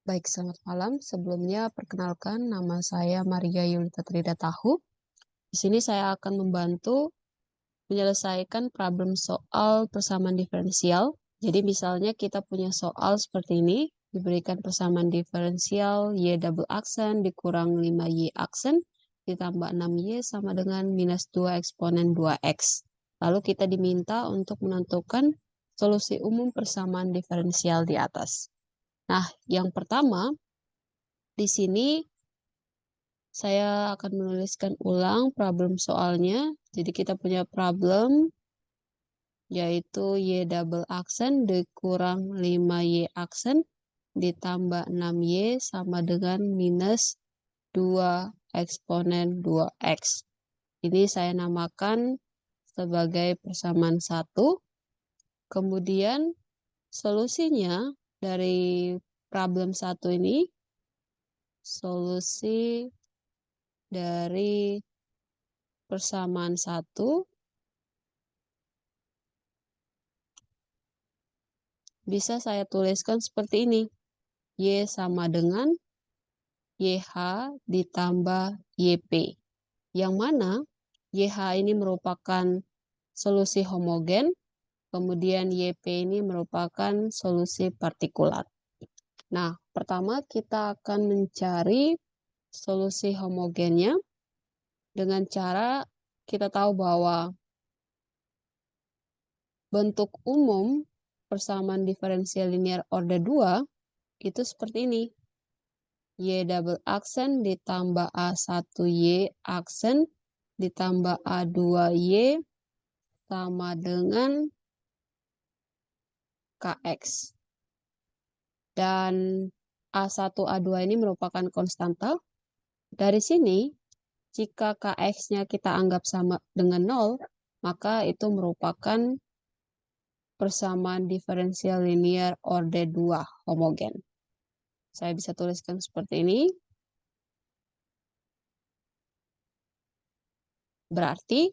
Baik, selamat malam. Sebelumnya, perkenalkan nama saya Maria Yulita Tridatahu. Di sini saya akan membantu menyelesaikan problem soal persamaan diferensial. Jadi misalnya kita punya soal seperti ini, diberikan persamaan diferensial Y double aksen dikurang 5Y aksen ditambah 6Y sama dengan minus 2 eksponen 2X. Lalu kita diminta untuk menentukan solusi umum persamaan diferensial di atas. Nah, yang pertama, di sini saya akan menuliskan ulang problem soalnya. Jadi kita punya problem yaitu Y double aksen dikurang 5Y aksen ditambah 6Y sama dengan minus 2 eksponen 2X. Ini saya namakan sebagai persamaan 1. Kemudian solusinya dari problem 1 ini, solusi dari persamaan 1 bisa saya tuliskan seperti ini. Y sama dengan YH ditambah YP. Yang mana YH ini merupakan solusi homogen, kemudian YP ini merupakan solusi partikulat. Nah, pertama kita akan mencari solusi homogennya dengan cara kita tahu bahwa bentuk umum persamaan diferensial linear order 2 itu seperti ini. Y double aksen ditambah A1Y aksen ditambah A2Y sama dengan KX. Dan A1, A2 ini merupakan konstanta. Dari sini, jika KX-nya kita anggap sama dengan 0, maka itu merupakan persamaan diferensial linear order 2 homogen. Saya bisa tuliskan seperti ini. Berarti,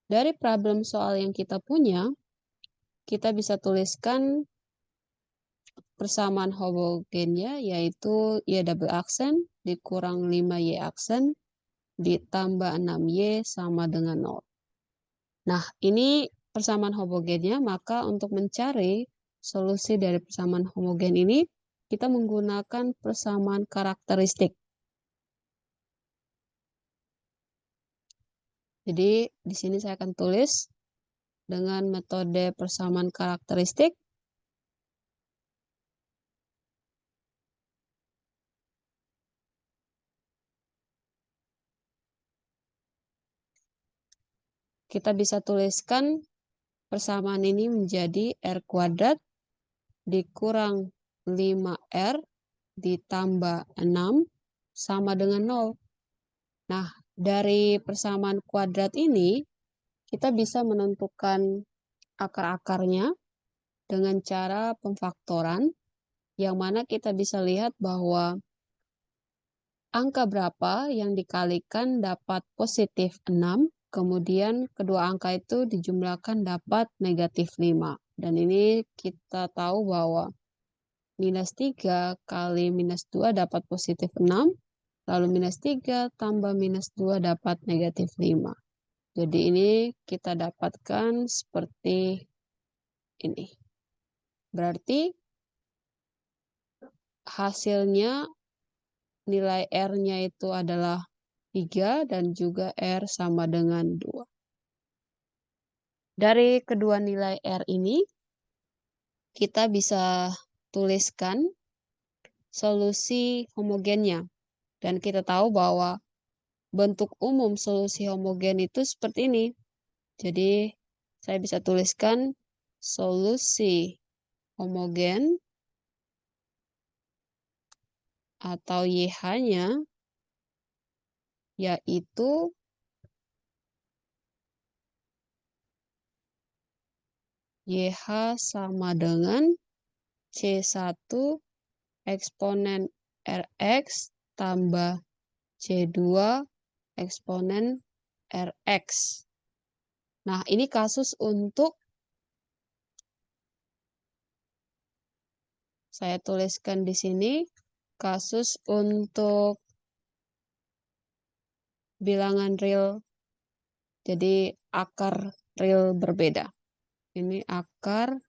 dari problem soal yang kita punya, kita bisa tuliskan persamaan homogennya yaitu Y double aksen dikurang 5Y aksen ditambah 6Y sama dengan 0. Nah, ini persamaan homogennya, maka untuk mencari solusi dari persamaan homogen ini, kita menggunakan persamaan karakteristik. Jadi, di sini saya akan tulis dengan metode persamaan karakteristik. Kita bisa tuliskan persamaan ini menjadi R kuadrat dikurang 5R ditambah 6 sama dengan 0. Nah, dari persamaan kuadrat ini, kita bisa menentukan akar-akarnya dengan cara pemfaktoran, yang mana kita bisa lihat bahwa angka berapa yang dikalikan dapat positif 6, kemudian kedua angka itu dijumlahkan dapat negatif 5. Dan ini kita tahu bahwa minus 3 kali minus 2 dapat positif 6, lalu minus 3 tambah minus 2 dapat negatif 5. Jadi ini kita dapatkan seperti ini. Berarti hasilnya nilai R-nya itu adalah 3 dan juga R sama dengan 2. Dari kedua nilai R ini, kita bisa tuliskan solusi homogennya. Dan kita tahu bahwa bentuk umum solusi homogen itu seperti ini. Jadi, saya bisa tuliskan solusi homogen atau YH-nya yaitu YH sama dengan C1 eksponen Rx tambah C2 eksponen Rx. Nah, ini kasus untuk saya tuliskan di sini kasus untuk bilangan real, jadi akar real berbeda. Ini akar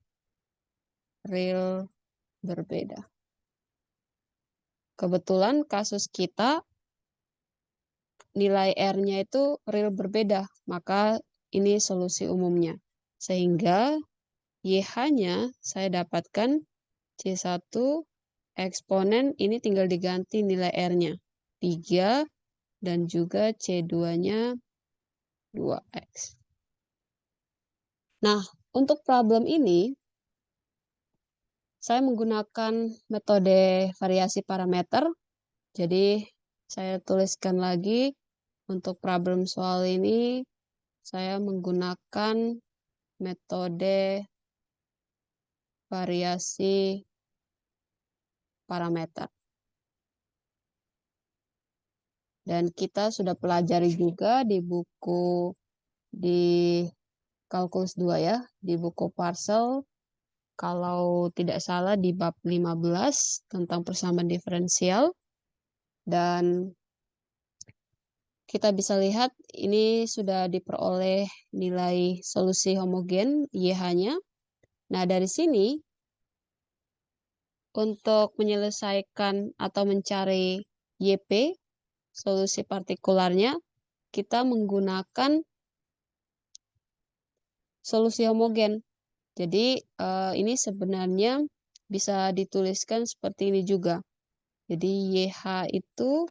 real berbeda. Kebetulan kasus kita nilai R-nya itu real berbeda, maka ini solusi umumnya. Sehingga YH-nya saya dapatkan C1 eksponen ini tinggal diganti nilai R-nya 3 dan juga C2-nya 2X. Nah, untuk problem ini saya menggunakan metode variasi parameter. Jadi saya tuliskan lagi untuk problem soal ini saya menggunakan metode variasi parameter. Dan kita sudah pelajari juga di buku di kalkulus 2 ya, di buku Parcel, kalau tidak salah di bab 15 tentang persamaan diferensial. Dan kita bisa lihat ini sudah diperoleh nilai solusi homogen YH-nya. Nah, dari sini untuk menyelesaikan atau mencari YP, solusi partikularnya, kita menggunakan solusi homogen. Jadi ini sebenarnya bisa dituliskan seperti ini juga. Jadi YH itu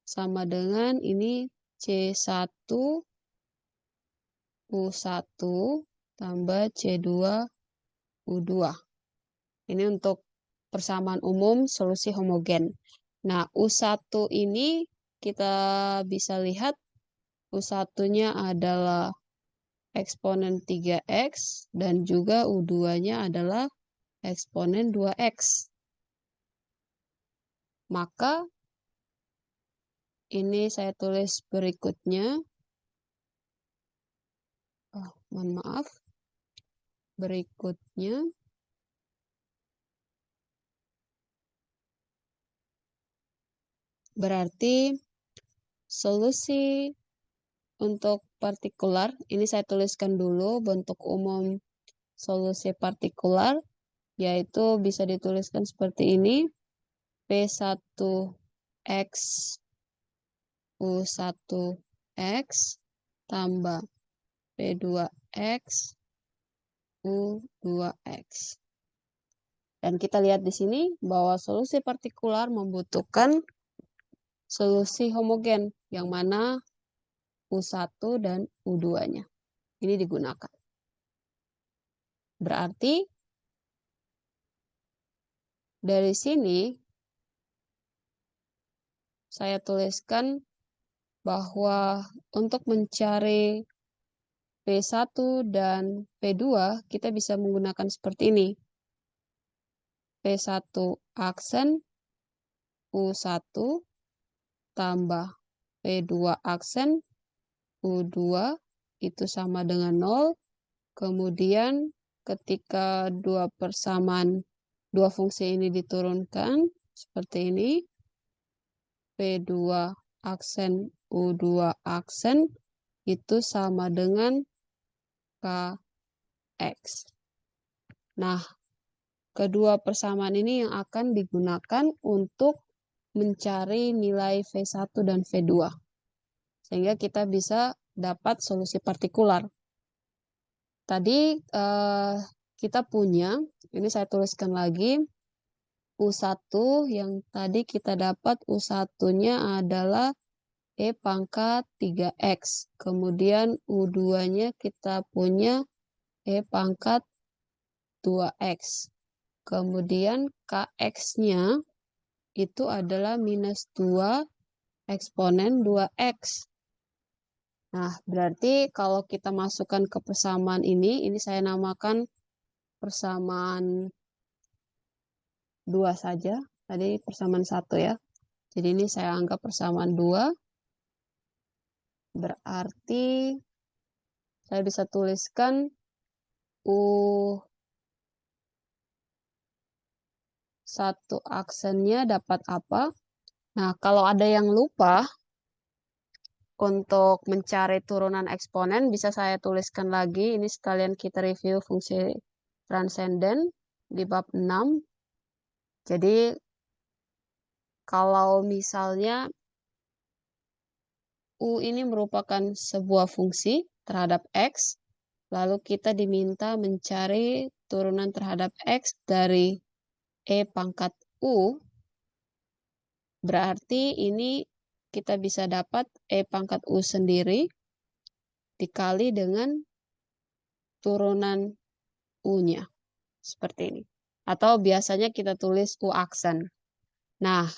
sama dengan ini C1 U1 tambah C2 U2. Ini untuk persamaan umum solusi homogen. Nah, U1 ini kita bisa lihat U1-nya adalah eksponen 3X dan juga U2-nya adalah eksponen 2X. Maka ini saya tulis berikutnya. Mohon maaf. Berikutnya. Berarti solusi untuk partikular, ini saya tuliskan dulu bentuk umum solusi partikular, yaitu bisa dituliskan seperti ini. P1X U1X tambah P2X U2X. Dan kita lihat di sini bahwa solusi partikular membutuhkan solusi homogen yang mana U1 dan U2-nya. Ini digunakan. Berarti dari sini saya tuliskan bahwa untuk mencari P1 dan P2 kita bisa menggunakan seperti ini. P1 aksen U1 tambah P2 aksen U2 itu sama dengan 0. Kemudian ketika dua fungsi ini diturunkan seperti ini, P2 aksen U2 aksen itu sama dengan KX. Nah, kedua persamaan ini yang akan digunakan untuk mencari nilai V1 dan V2. Sehingga kita bisa dapat solusi partikular. Tadi kita punya, ini saya tuliskan lagi, U1 yang tadi kita dapat U1-nya adalah E pangkat 3X. Kemudian U2-nya kita punya E pangkat 2X. Kemudian KX-nya itu adalah minus 2 eksponen 2X. Nah, berarti kalau kita masukkan ke persamaan ini saya namakan persamaan 2 saja. Tadi persamaan 1 ya. Jadi ini saya anggap persamaan 2. Berarti saya bisa tuliskan U1 satu aksennya dapat apa? Nah, kalau ada yang lupa untuk mencari turunan eksponen, bisa saya tuliskan lagi. Ini sekalian kita review fungsi transenden di bab 6. Jadi, kalau misalnya U ini merupakan sebuah fungsi terhadap X, lalu kita diminta mencari turunan terhadap X dari E pangkat U, berarti ini kita bisa dapat E pangkat U sendiri dikali dengan turunan U-nya. Seperti ini. Atau biasanya kita tulis U aksen. Nah,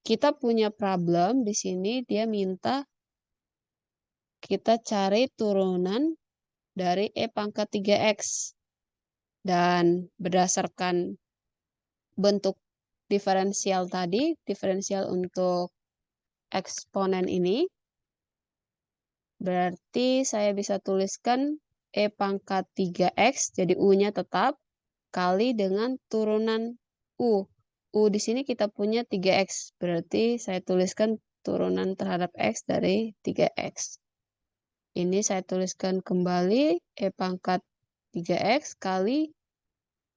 kita punya problem di sini, dia minta kita cari turunan dari E pangkat 3X. Dan berdasarkan bentuk diferensial tadi, diferensial untuk eksponen ini, berarti saya bisa tuliskan E pangkat 3X, jadi U-nya tetap, kali dengan turunan U. U di sini kita punya 3X, berarti saya tuliskan turunan terhadap X dari 3X. Ini saya tuliskan kembali, E pangkat 3X kali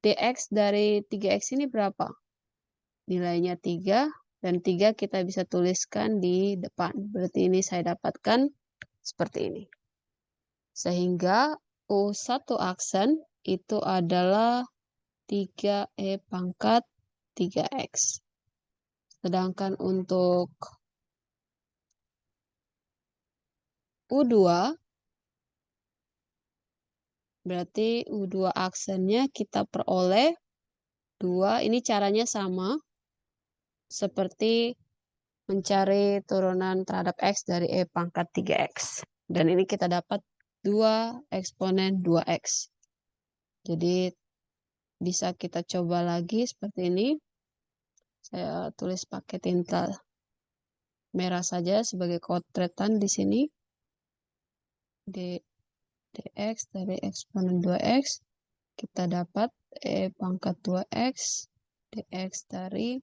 DX dari 3X ini berapa? Nilainya 3, dan 3 kita bisa tuliskan di depan. Berarti ini saya dapatkan seperti ini. Sehingga U1 aksen itu adalah 3E pangkat 3X. Sedangkan untuk U2, berarti U2 aksennya kita peroleh 2. Ini caranya sama seperti mencari turunan terhadap X dari E pangkat 3X. Dan ini kita dapat 2 eksponen 2X. Jadi bisa kita coba lagi seperti ini. Saya tulis pakai tinta merah saja sebagai kotretan di sini. Dx dari eksponen 2X. Kita dapat E pangkat 2X. Dx dari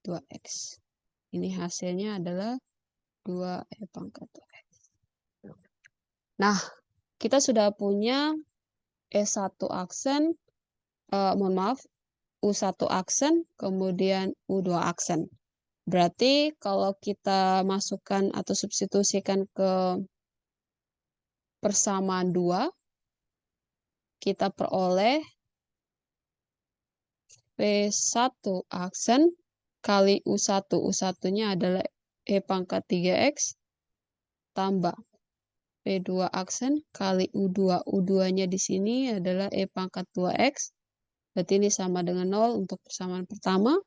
2X. Ini hasilnya adalah 2E pangkat 2X. Nah, kita sudah punya E1 aksen, mohon maaf, U1 aksen, kemudian U2 aksen. Berarti kalau kita masukkan atau substitusikan ke persamaan 2, kita peroleh P1 aksen kali U1. U1-nya adalah E pangkat 3X tambah P2 aksen kali U2. U2-nya di sini adalah E pangkat 2X. Berarti ini sama dengan 0 untuk persamaan pertama.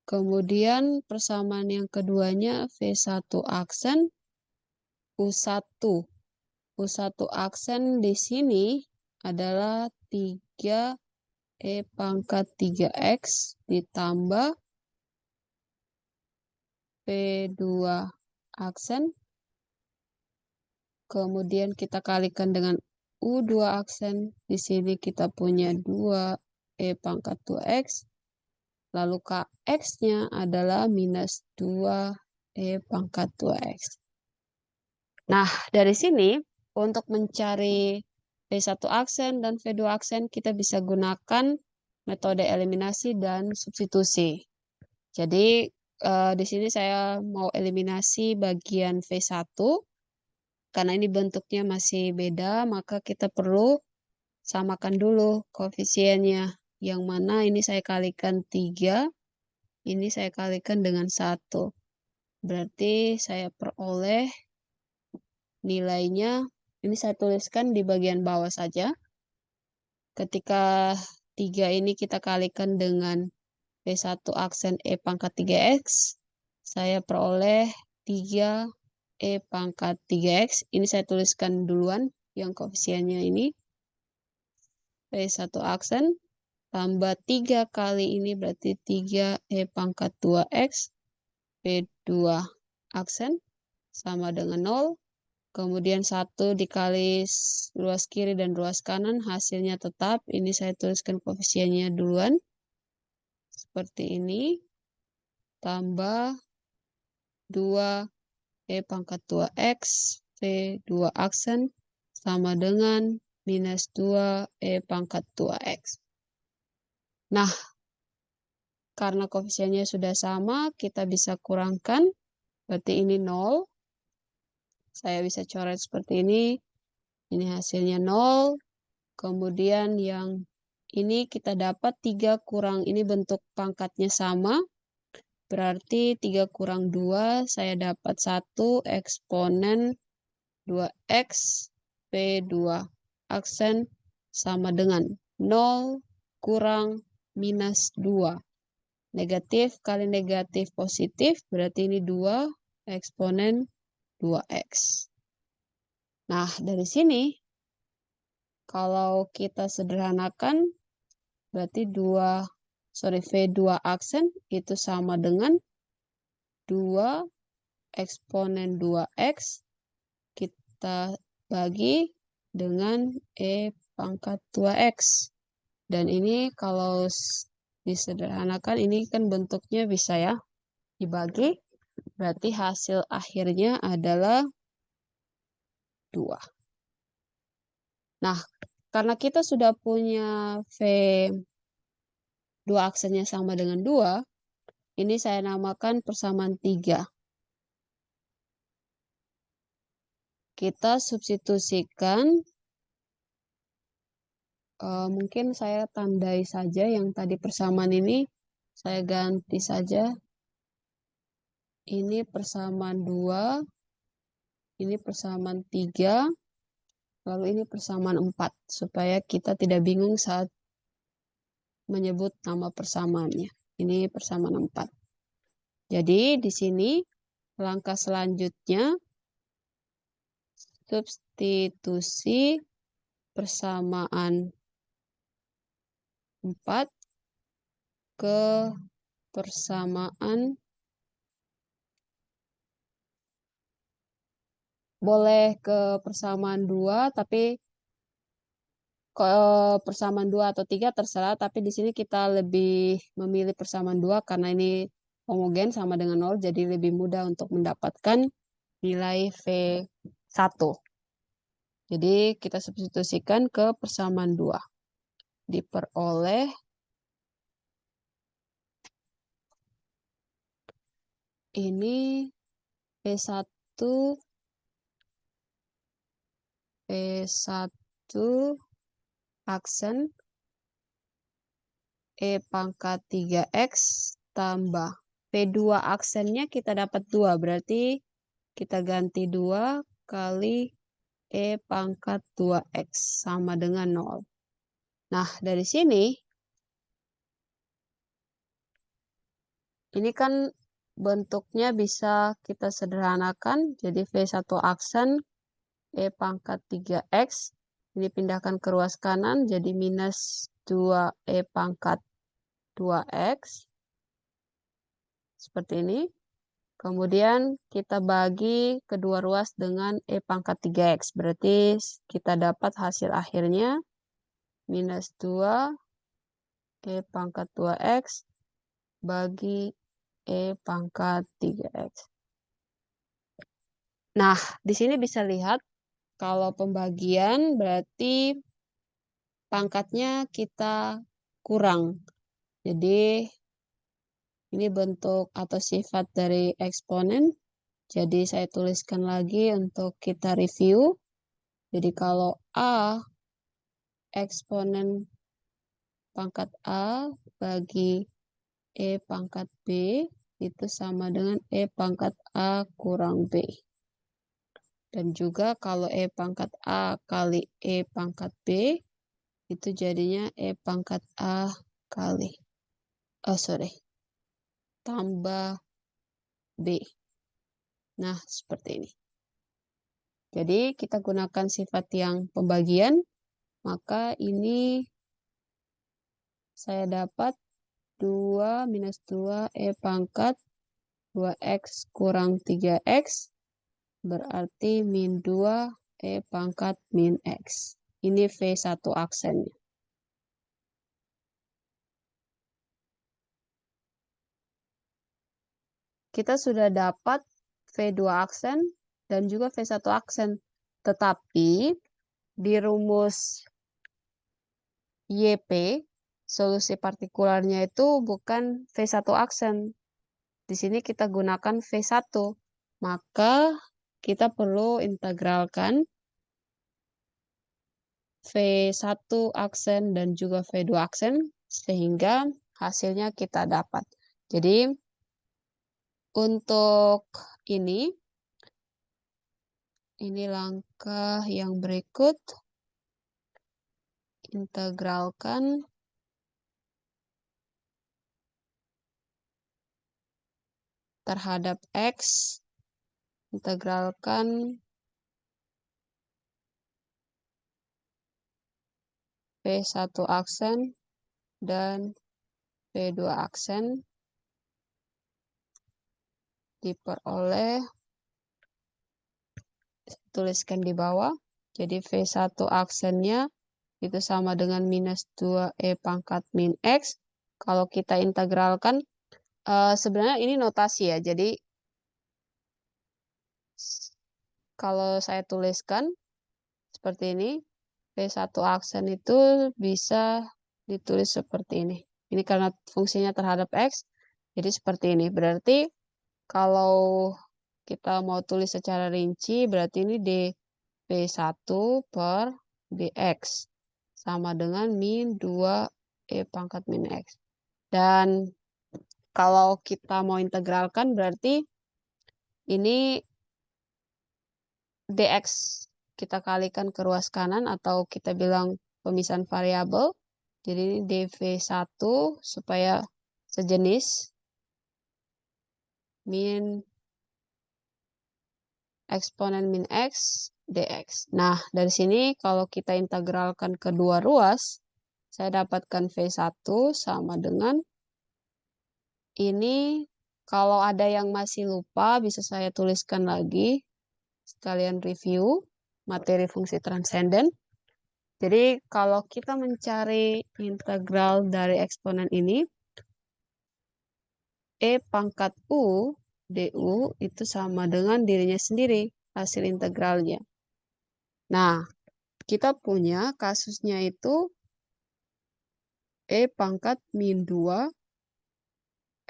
Kemudian persamaan yang keduanya V1 aksen U1. U1 aksen di sini adalah 3E pangkat 3X ditambah P2 aksen. Kemudian kita kalikan dengan U2 aksen. Di sini kita punya 2E pangkat 2X. Lalu KX-nya adalah minus 2E pangkat 2X. Nah, dari sini untuk mencari V1 aksen dan V2 aksen kita bisa gunakan metode eliminasi dan substitusi. Jadi di sini saya mau eliminasi bagian V1 karena ini bentuknya masih beda, maka kita perlu samakan dulu koefisiennya. Yang mana ini saya kalikan 3, ini saya kalikan dengan 1. Berarti saya peroleh nilainya, ini saya tuliskan di bagian bawah saja. Ketika 3 ini kita kalikan dengan V1 aksen E pangkat 3X, saya peroleh 3E pangkat 3X. Ini saya tuliskan duluan yang koefisiennya ini. V1 aksen tambah 3 kali ini berarti 3E pangkat 2X. V2 aksen sama dengan 0. Kemudian 1 dikali ruas kiri dan ruas kanan, hasilnya tetap. Ini saya tuliskan koefisiennya duluan. seperti ini, tambah 2 E pangkat 2X, V2 aksen, sama dengan minus 2 E pangkat 2X. Nah, karena koefisiennya sudah sama, kita bisa kurangkan, berarti ini 0. Saya bisa coret seperti ini hasilnya 0. Kemudian yang ini kita dapat 3 kurang, ini bentuk pangkatnya sama, berarti 3 kurang 2, saya dapat 1 eksponen 2X P2 aksen sama dengan 0 kurang minus 2. Negatif kali negatif positif, berarti ini 2 eksponen 2X. Nah, dari sini, kalau kita sederhanakan, berarti V2 aksen itu sama dengan 2 eksponen 2X kita bagi dengan E pangkat 2X. Dan ini kalau disederhanakan, ini kan bentuknya bisa ya dibagi. Berarti hasil akhirnya adalah 2. Nah, karena kita sudah punya V2 aksennya sama dengan 2, ini saya namakan persamaan 3. Kita substitusikan, mungkin saya tandai saja yang tadi persamaan ini, saya ganti saja. Ini persamaan 2, ini persamaan 3, lalu ini persamaan 4, supaya kita tidak bingung saat menyebut nama persamaannya. Ini persamaan 4. Jadi di sini langkah selanjutnya substitusi persamaan 4 ke persamaan, boleh ke persamaan 2, tapi ke persamaan 2 atau 3 terserah, tapi di sini kita lebih memilih persamaan 2 karena ini homogen sama dengan 0, jadi lebih mudah untuk mendapatkan nilai V1. Jadi kita substitusikan ke persamaan 2. Diperoleh ini V1 aksen E pangkat 3X tambah P2 aksennya kita dapat 2, berarti kita ganti 2 kali E pangkat 2X sama dengan 0. Nah, dari sini, ini kan bentuknya bisa kita sederhanakan, jadi V1 aksen E pangkat 3X, ini pindahkan ke ruas kanan, jadi minus 2 E pangkat 2X, seperti ini. Kemudian kita bagi kedua ruas dengan E pangkat 3X. Berarti kita dapat hasil akhirnya minus 2 E pangkat 2X bagi E pangkat 3X. Nah, di sini bisa lihat kalau pembagian berarti pangkatnya kita kurang. Jadi ini bentuk atau sifat dari eksponen. Jadi saya tuliskan lagi untuk kita review. Jadi kalau A, eksponen pangkat A bagi E pangkat B itu sama dengan E pangkat A kurang B. Dan juga kalau E pangkat A kali E pangkat B itu jadinya E pangkat A kali, tambah B. Nah, seperti ini. Jadi kita gunakan sifat yang pembagian, maka ini saya dapat 2 minus 2 E pangkat 2X kurang 3X berarti min 2 E pangkat min X. Ini V1 aksennya. kita sudah dapat V2 aksen dan juga V1 aksen. Tetapi di rumus YP, solusi partikularnya itu bukan V1 aksen. Di sini kita gunakan V1. Maka kita perlu integralkan V1 aksen dan juga V2 aksen sehingga hasilnya kita dapat. Jadi untuk ini langkah yang berikut. Integralkan terhadap X. Integralkan V1 aksen dan V2 aksen diperoleh, tuliskan di bawah. Jadi V1 aksennya itu sama dengan minus 2E pangkat min X. Kalau kita integralkan, sebenarnya ini notasi ya. Jadi kalau saya tuliskan seperti ini, V1 aksen itu bisa ditulis seperti ini. Ini karena fungsinya terhadap X, jadi seperti ini. Berarti kalau kita mau tulis secara rinci, berarti ini dV1 per dx. Sama dengan min 2E pangkat min X. Dan kalau kita mau integralkan, berarti ini dx kita kalikan ke ruas kanan atau kita bilang pemisahan variabel. Jadi ini dv1 supaya sejenis min eksponen min x dx. Nah, dari sini kalau kita integralkan kedua ruas, saya dapatkan V1 sama dengan ini. Kalau ada yang masih lupa, bisa saya tuliskan lagi. Sekalian review materi fungsi transenden. Jadi kalau kita mencari integral dari eksponen ini, E pangkat U du itu sama dengan dirinya sendiri, hasil integralnya. Nah, kita punya kasusnya itu E pangkat min 2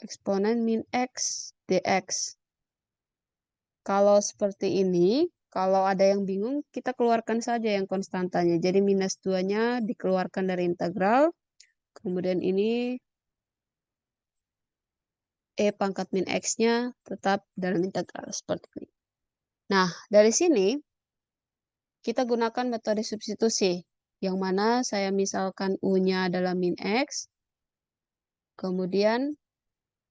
eksponen min X dx. Kalau seperti ini, kalau ada yang bingung, kita keluarkan saja yang konstantanya. Jadi minus 2-nya dikeluarkan dari integral. Kemudian ini E pangkat min X-nya tetap dalam integral seperti ini. Nah, dari sini kita gunakan metode substitusi. Yang mana saya misalkan U-nya adalah min X. Kemudian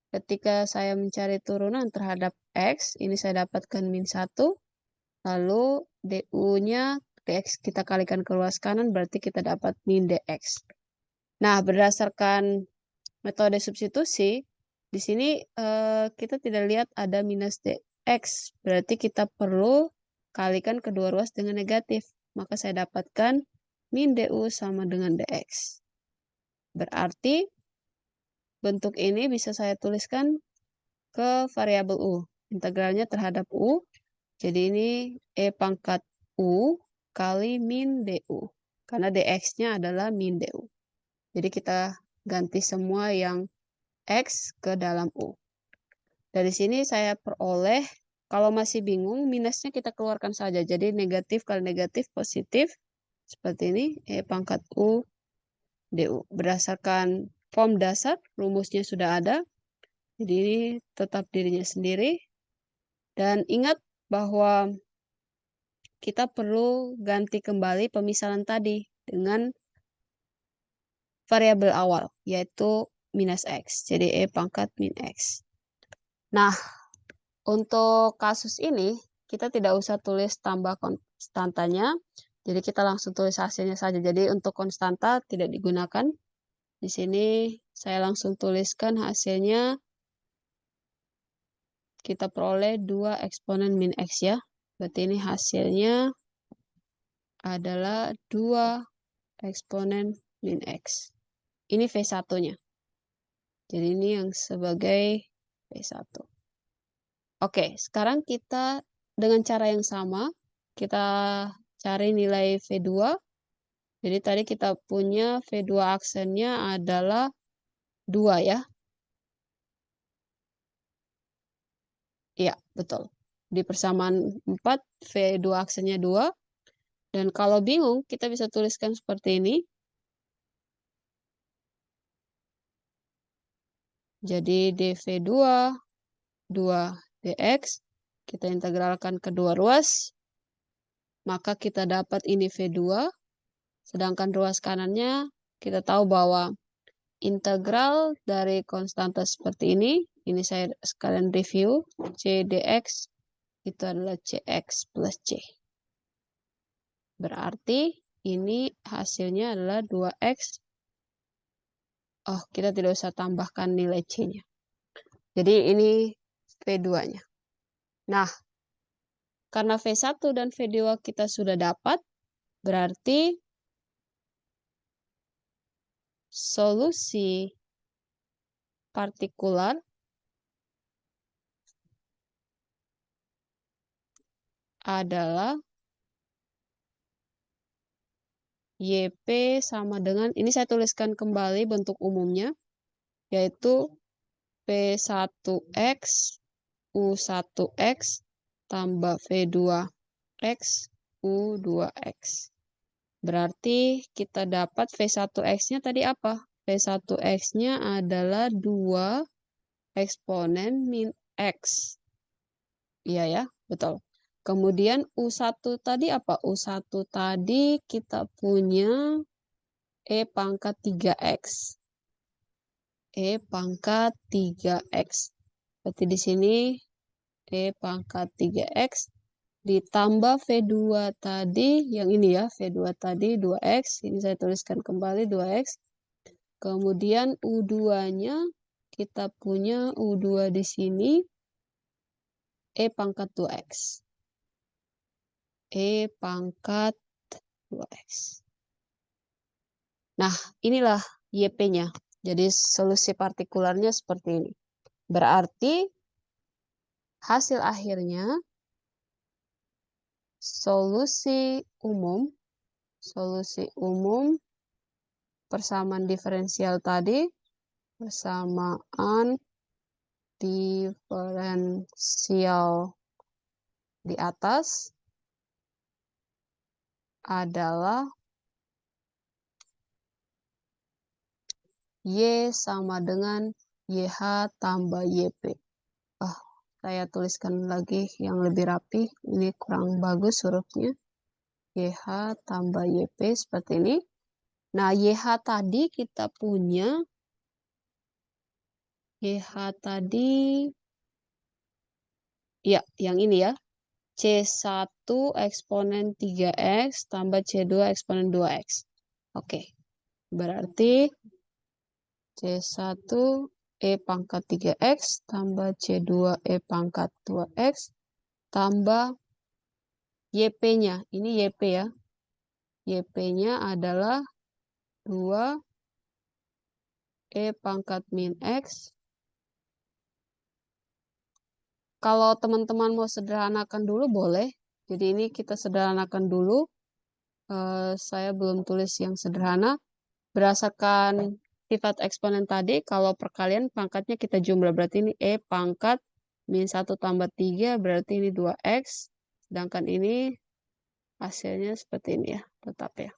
ketika saya mencari turunan terhadap X, ini saya dapatkan min 1. Lalu du-nya dx kita kalikan ke luas kanan, berarti kita dapat min dx. Nah, berdasarkan metode substitusi, di sini kita tidak lihat ada minus dx. Berarti kita perlu kalikan kedua ruas dengan negatif. Maka saya dapatkan min du sama dengan dx. Berarti bentuk ini bisa saya tuliskan ke variabel u. Integralnya terhadap u. Jadi ini E pangkat U kali min DU. Karena DX-nya adalah min DU. Jadi kita ganti semua yang X ke dalam U. Dari sini saya peroleh, kalau masih bingung, minusnya kita keluarkan saja. Jadi negatif kali negatif positif. Seperti ini, E pangkat U DU. Berdasarkan form dasar, rumusnya sudah ada. Jadi ini tetap dirinya sendiri. Dan ingat bahwa kita perlu ganti kembali pemisahan tadi dengan variabel awal, yaitu minus X. Jadi E pangkat min X. Nah, untuk kasus ini, kita tidak usah tulis tambah konstantanya. Jadi kita langsung tulis hasilnya saja. Jadi untuk konstanta tidak digunakan. Di sini saya langsung tuliskan hasilnya. Kita peroleh 2 eksponen min X ya. Berarti ini hasilnya adalah 2 eksponen min X. Ini V1-nya. Jadi ini yang sebagai V1. Oke, sekarang kita dengan cara yang sama, kita cari nilai V2. Jadi tadi kita punya V2 aksennya adalah 2 ya. Iya, betul. Di persamaan 4, V2 aksennya 2. Dan kalau bingung, kita bisa tuliskan seperti ini. Jadi dV2, 2 dx, kita integralkan kedua ruas, maka kita dapat ini V2, sedangkan ruas kanannya kita tahu bahwa integral dari konstanta seperti ini saya sekalian review, C dx itu adalah Cx plus C. Berarti ini hasilnya adalah 2x. Oh, kita tidak usah tambahkan nilai C-nya. Jadi ini V2-nya. Nah, karena V1 dan V2 kita sudah dapat, berarti solusi partikular adalah YP sama dengan, ini saya tuliskan kembali bentuk umumnya, yaitu P1X U1X tambah V2X U2X. Berarti kita dapat V1X-nya tadi apa? V1X-nya adalah 2 eksponen min X. Iya ya, betul. Kemudian U1 tadi apa? U1 tadi kita punya E pangkat 3X. E pangkat 3X. Berarti di sini E pangkat 3X ditambah V2 tadi, yang ini ya, V2 tadi 2X. Ini saya tuliskan kembali 2X. Kemudian U2-nya kita punya U2 di sini E pangkat 2X. E pangkat 2X. Nah, inilah YP-nya. Jadi solusi partikularnya seperti ini. Berarti hasil akhirnya solusi umum persamaan diferensial tadi, persamaan diferensial di atas adalah Y sama dengan YH tambah YP. Saya tuliskan lagi yang lebih rapi. Ini kurang bagus hurufnya. YH tambah YP seperti ini. Nah, YH tadi kita punya, YH tadi, ya, yang ini ya. C1 eksponen 3X tambah C2 eksponen 2X. Oke, berarti C1 E pangkat 3X tambah C2 E pangkat 2X tambah YP-nya. Ini YP ya. YP-nya adalah 2 E pangkat min X. Kalau teman-teman mau sederhanakan dulu boleh. Jadi ini kita sederhanakan dulu. Saya belum tulis yang sederhana. Berdasarkan sifat eksponen tadi, kalau perkalian pangkatnya kita jumlah. Berarti ini E pangkat min 1 tambah 3, berarti ini 2X. Sedangkan ini hasilnya seperti ini ya, tetap ya.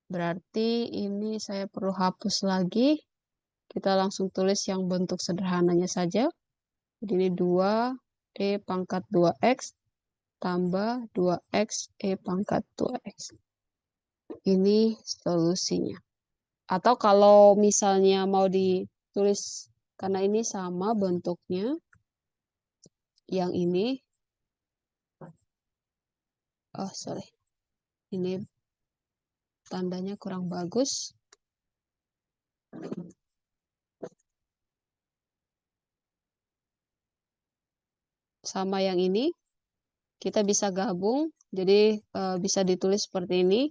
Berarti ini saya perlu hapus lagi. Kita langsung tulis yang bentuk sederhananya saja. Jadi ini 2 E pangkat 2X tambah 2X E pangkat 2X. Ini solusinya. Atau kalau misalnya mau ditulis, karena ini sama bentuknya, yang ini, oh sorry, ini tandanya kurang bagus. Sama yang ini, kita bisa gabung, jadi bisa ditulis seperti ini.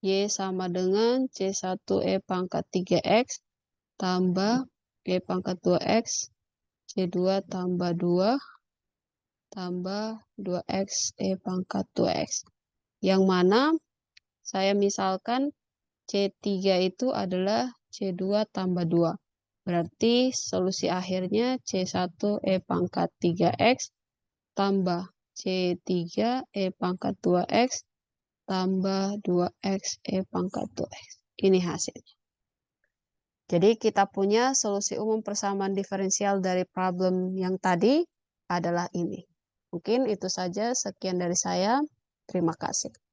Y sama dengan C1 E pangkat 3X tambah E pangkat 2X C2 tambah 2 tambah 2x E pangkat 2x. Yang mana saya misalkan C3 itu adalah C2 tambah 2. Berarti solusi akhirnya C1 E pangkat 3x tambah C3 E pangkat 2x tambah 2x E pangkat 2x. Ini hasilnya. Jadi kita punya solusi umum persamaan diferensial dari problem yang tadi adalah ini. Mungkin itu saja, sekian dari saya. Terima kasih.